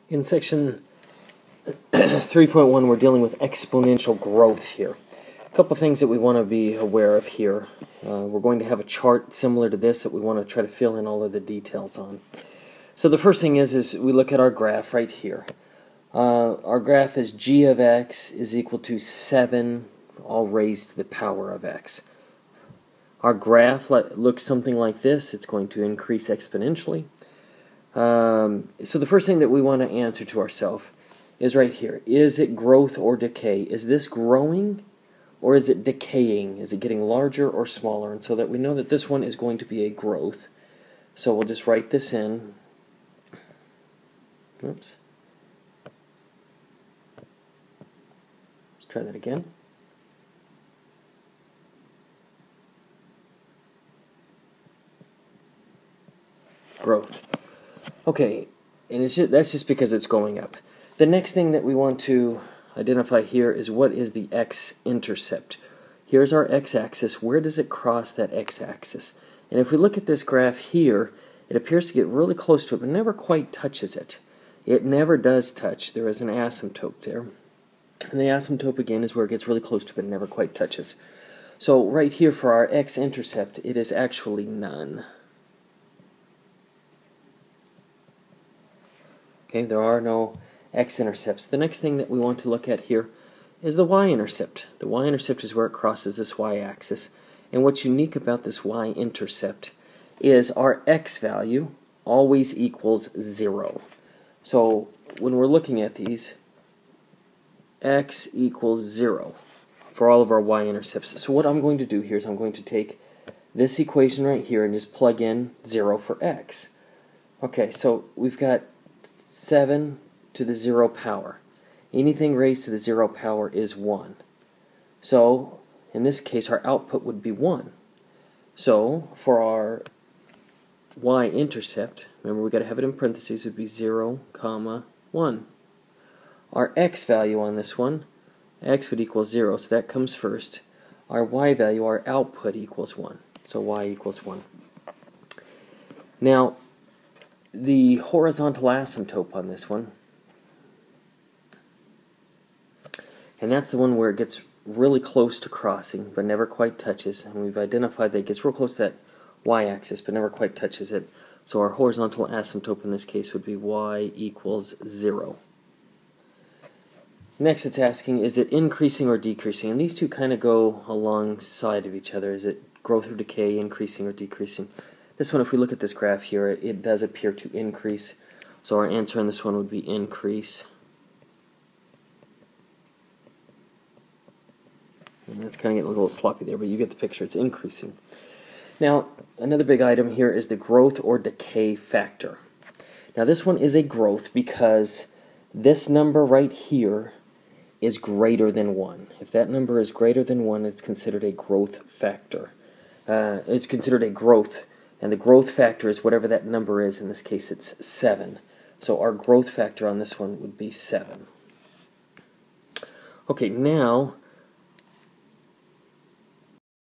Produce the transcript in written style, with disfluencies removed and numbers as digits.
In section 3.1, we're dealing with exponential growth here. A couple things that we want to be aware of here. We're going to have a chart similar to this that we want to try to fill in all of the details on. So the first thing is we look at our graph right here. Our graph is g of x is equal to 7 all raised to the power of x. Our graph looks something like this. It's going to increase exponentially. So the first thing that we want to answer to ourselves is right here. Is it growth or decay? Is this growing or is it decaying? Is it getting larger or smaller? And so that we know that this one is going to be a growth. So we'll just write this in. Oops. Let's try that again. Growth. Okay, and that's just because it's going up. The next thing that we want to identify here is what is the x-intercept. Here's our x-axis. Where does it cross that x-axis? And if we look at this graph here, it appears to get really close to it, but never quite touches it. It never does touch. There is an asymptote there. And the asymptote, again, is where it gets really close to it, but never quite touches. So right here for our x-intercept, it is actually none. Okay, there are no x-intercepts. The next thing that we want to look at here is the y-intercept. The y-intercept is where it crosses this y-axis. And what's unique about this y-intercept is our x value always equals 0. So when we're looking at these, x equals 0 for all of our y-intercepts. So what I'm going to do here is I'm going to take this equation right here and just plug in 0 for x. Okay, so we've got 7 to the 0 power. Anything raised to the 0 power is 1. So, in this case, our output would be 1. So, for our y-intercept, remember we've got to have it in parentheses, would be 0, 1. Our x value on this one, x would equal 0, so that comes first. Our y value, our output, equals 1. So y equals 1. Now, the horizontal asymptote on this one, and that's the one where it gets really close to crossing but never quite touches, and we've identified that it gets real close to that y-axis but never quite touches it. So our horizontal asymptote in this case would be y equals 0. Next it's asking, is it increasing or decreasing? And these two kind of go alongside of each other. Is it growth or decay, increasing or decreasing? This one, if we look at this graph here, it does appear to increase. So our answer on this one would be increase. And that's kind of getting a little sloppy there, but you get the picture. It's increasing. Now, another big item here is the growth or decay factor. Now, this one is a growth because this number right here is greater than 1. If that number is greater than 1, it's considered a growth factor. It's considered a growth. And the growth factor is whatever that number is. In this case, it's 7. So our growth factor on this one would be 7. Okay, now